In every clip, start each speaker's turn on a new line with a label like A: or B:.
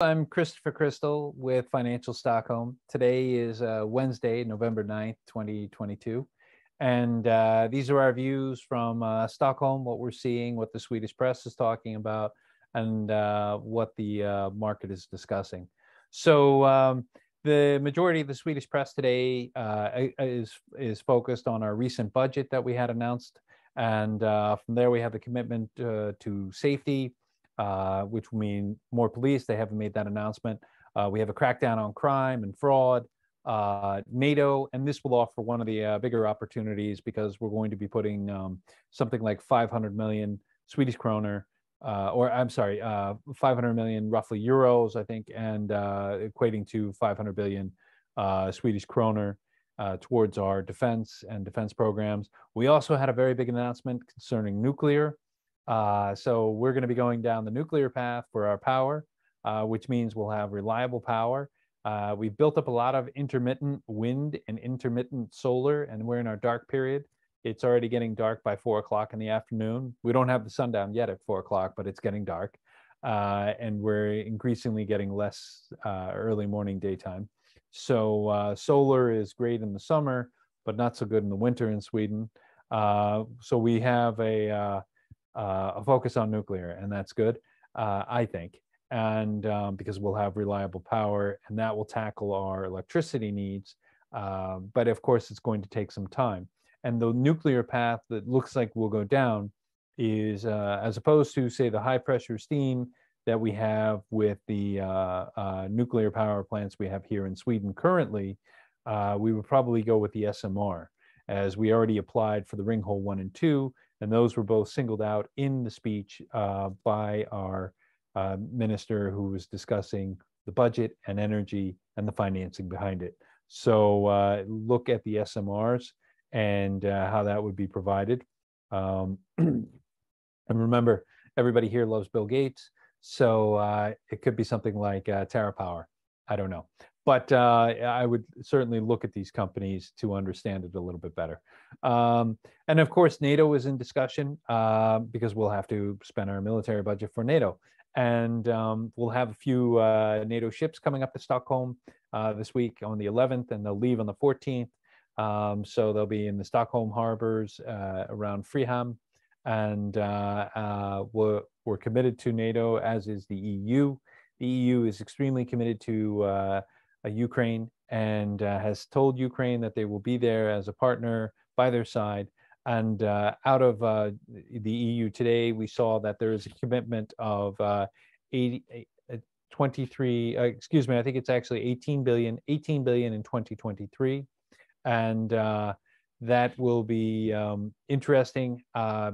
A: I'm Christopher Crystal with Financial Stockholm. Today is Wednesday, November 9th, 2022. And these are our views from Stockholm, what we're seeing, what the Swedish press is talking about, and what the market is discussing. So the majority of the Swedish press today is focused on our recent budget that we had announced. And from there, we have the commitment to safety, which will mean more police. They haven't made that announcement. We have a crackdown on crime and fraud, NATO, and this will offer one of the bigger opportunities because we're going to be putting something like 500 million Swedish kroner, or I'm sorry, 500 million roughly euros, I think, and equating to 500 billion Swedish kroner towards our defense and defense programs. We also had a very big announcement concerning nuclear. So we're going to be going down the nuclear path for our power, which means we'll have reliable power. We've built up a lot of intermittent wind and intermittent solar, and we're in our dark period. It's already getting dark by 4 o'clock in the afternoon. We don't have the sundown yet at 4 o'clock, but it's getting dark. And we're increasingly getting less early morning daytime. So solar is great in the summer, but not so good in the winter in Sweden. So we have a focus on nuclear, and that's good, I think, and because we'll have reliable power, and that will tackle our electricity needs. But of course, it's going to take some time. And the nuclear path that looks like will go down is, as opposed to, say, the high pressure steam that we have with the nuclear power plants we have here in Sweden currently, we would probably go with the SMR, as we already applied for the Ringhal 1 and 2, and those were both singled out in the speech by our minister who was discussing the budget and energy and the financing behind it. So look at the SMRs and how that would be provided. And remember, everybody here loves Bill Gates, so it could be something like TerraPower. I don't know. But I would certainly look at these companies to understand it a little bit better. And of course, NATO is in discussion because we'll have to spend our military budget for NATO. And we'll have a few NATO ships coming up to Stockholm this week on the 11th, and they'll leave on the 14th. So they'll be in the Stockholm harbors around Frihamnen. And we're committed to NATO, as is the EU. The EU is extremely committed to Ukraine, and has told Ukraine that they will be there as a partner by their side. And out of the EU today, we saw that there is a commitment of 23, excuse me, I think it's actually 18 billion in 2023. And that will be interesting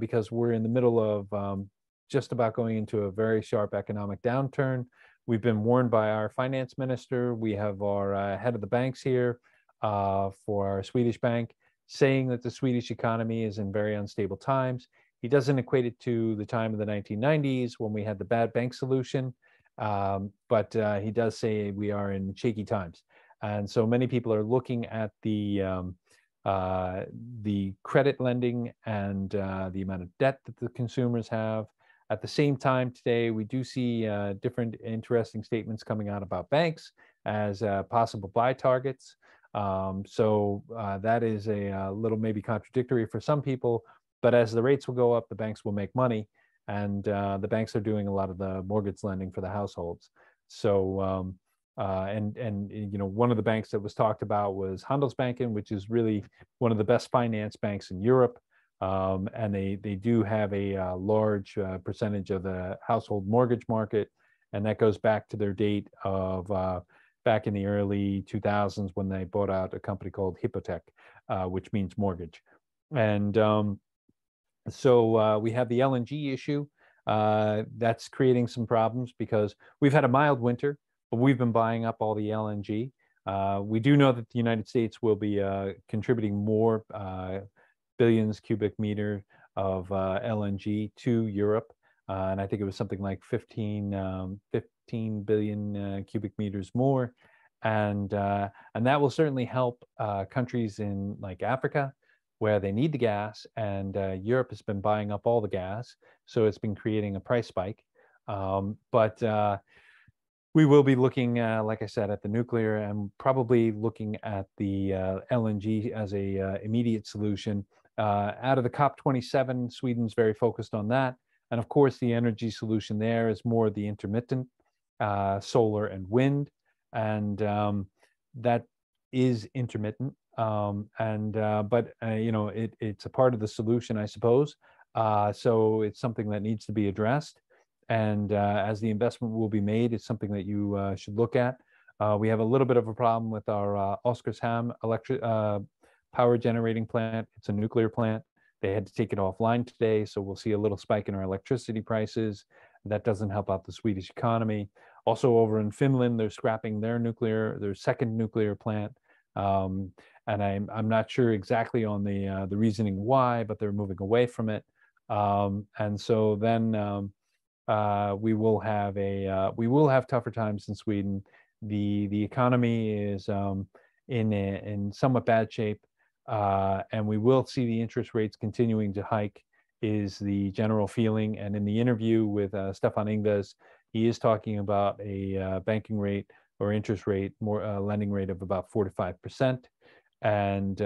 A: because we're in the middle of just about going into a very sharp economic downturn. We've been warned by our finance minister. We have our head of the banks here for our Swedish bank saying that the Swedish economy is in very unstable times. He doesn't equate it to the time of the 1990s when we had the bad bank solution, but he does say we are in shaky times. And so many people are looking at the credit lending and the amount of debt that the consumers have. At the same time, today, we do see different interesting statements coming out about banks as possible buy targets. So that is a little maybe contradictory for some people, but as the rates will go up, the banks will make money, and the banks are doing a lot of the mortgage lending for the households. So, and you know, one of the banks that was talked about was Handelsbanken, which is really one of the best finance banks in Europe. And they do have a large percentage of the household mortgage market, and that goes back to their date of back in the early 2000s when they bought out a company called Hypotek, which means mortgage. And so we have the LNG issue. That's creating some problems because we've had a mild winter, but we've been buying up all the LNG. We do know that the United States will be contributing more billions cubic meter of LNG to Europe. And I think it was something like 15 billion cubic meters more. And that will certainly help countries in like Africa, where they need the gas. And Europe has been buying up all the gas. So it's been creating a price spike. But We will be looking, like I said, at the nuclear, and probably looking at the LNG as a immediate solution. Out of the COP27, Sweden's very focused on that. And of course, the energy solution there is more the intermittent solar and wind. And that is intermittent. But you know, it's a part of the solution, I suppose. So it's something that needs to be addressed. And as the investment will be made, it's something that you should look at. We have a little bit of a problem with our Oskarshamn power generating plant. It's a nuclear plant. They had to take it offline today, so we'll see a little spike in our electricity prices. That doesn't help out the Swedish economy. Also over in Finland, they're scrapping their second nuclear plant. And I'm not sure exactly on the reasoning why, but they're moving away from it. And so then we will have tougher times in Sweden. The economy is in somewhat bad shape, and we will see the interest rates continuing to hike, is the general feeling. And in the interview with Stefan Ingves, he is talking about a banking rate or interest rate, more lending rate of about 4 to 5%. And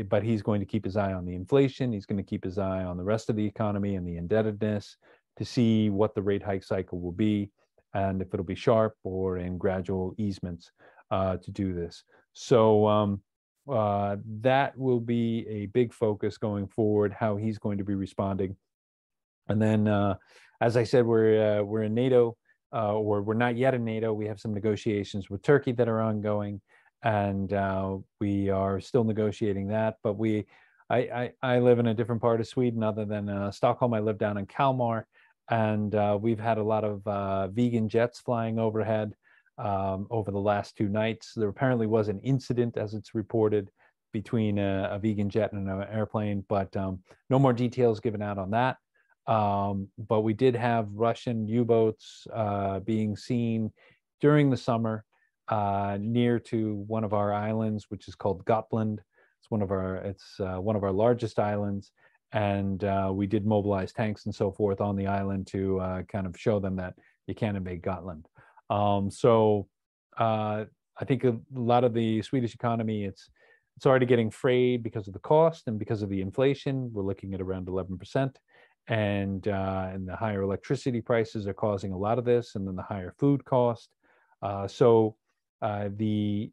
A: but he's going to keep his eye on the inflation. He's going to keep his eye on the rest of the economy and the indebtedness to see what the rate hike cycle will be, and if it'll be sharp or in gradual easements to do this. So that will be a big focus going forward, how he's going to be responding. And then, as I said, we're in NATO, or we're not yet in NATO. We have some negotiations with Turkey that are ongoing, and we are still negotiating that. But I live in a different part of Sweden other than Stockholm. I live down in Kalmar, and we've had a lot of vegan jets flying overhead over the last 2 nights. There apparently was an incident, as it's reported, between a vegan jet and an airplane, but no more details given out on that. But we did have Russian U-boats being seen during the summer near to one of our islands, which is called Gotland. It's one of our largest islands, and we did mobilize tanks and so forth on the island to kind of show them that you can't invade Gotland. So I think a lot of the Swedish economy, it's already getting frayed because of the cost and because of the inflation. We're looking at around 11%. And the higher electricity prices are causing a lot of this, and then the higher food cost. So the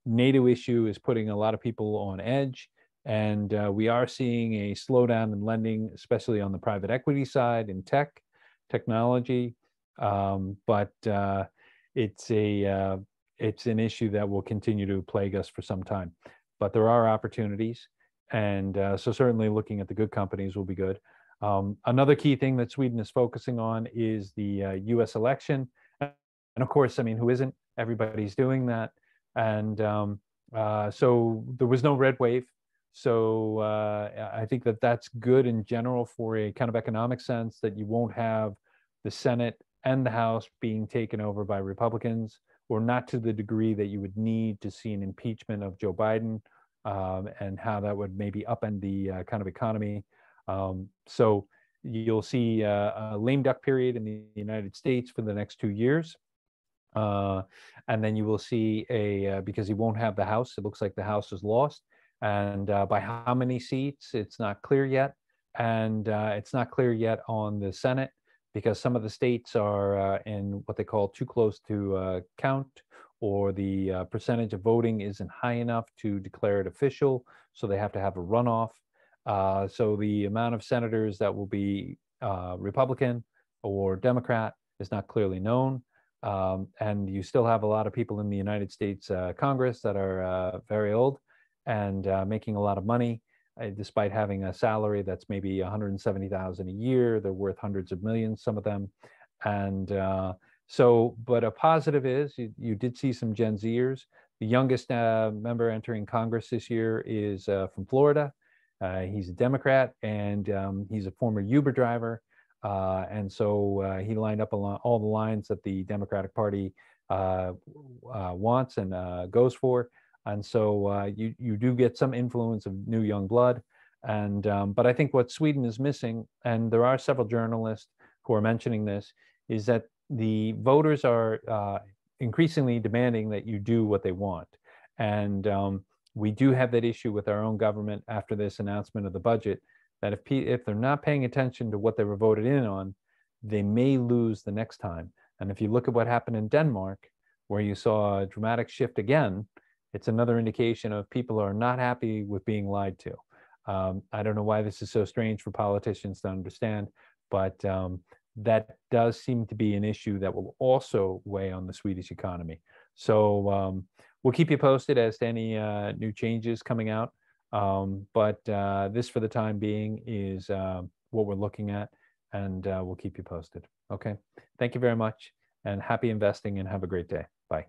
A: NATO issue is putting a lot of people on edge, and we are seeing a slowdown in lending, especially on the private equity side in technology. But it's an issue that will continue to plague us for some time. But there are opportunities, and so certainly looking at the good companies will be good. Another key thing that Sweden is focusing on is the U.S. election. And of course, I mean, who isn't? Everybody's doing that. And so there was no red wave. So I think that that's good in general for a kind of economic sense, that you won't have the Senate and the House being taken over by Republicans, or not to the degree that you would need to see an impeachment of Joe Biden, and how that would maybe upend the kind of economy. So you'll see a lame duck period in the United States for the next 2 years. And then you will see because he won't have the House, it looks like the House is lost. And by how many seats, it's not clear yet. And it's not clear yet on the Senate, because some of the states are in what they call too close to count, or the percentage of voting isn't high enough to declare it official. So they have to have a runoff. So the amount of senators that will be Republican or Democrat is not clearly known. And you still have a lot of people in the United States Congress that are very old and making a lot of money, despite having a salary that's maybe $170,000 a year. They're worth hundreds of millions, some of them. And so, but a positive is you did see some Gen Zers. The youngest member entering Congress this year is from Florida. He's a Democrat, and he's a former Uber driver. And so he lined up along all the lines that the Democratic Party wants and goes for. And so you do get some influence of new young blood. And but I think what Sweden is missing, and there are several journalists who are mentioning this, is that the voters are increasingly demanding that you do what they want. And we do have that issue with our own government after this announcement of the budget, that if they're not paying attention to what they were voted in on, they may lose the next time. And if you look at what happened in Denmark, where you saw a dramatic shift again, it's another indication of people who are not happy with being lied to. I don't know why this is so strange for politicians to understand, but that does seem to be an issue that will also weigh on the Swedish economy. So we'll keep you posted as to any new changes coming out. But this, for the time being, is what we're looking at, and we'll keep you posted. Okay. Thank you very much, and happy investing, and have a great day. Bye.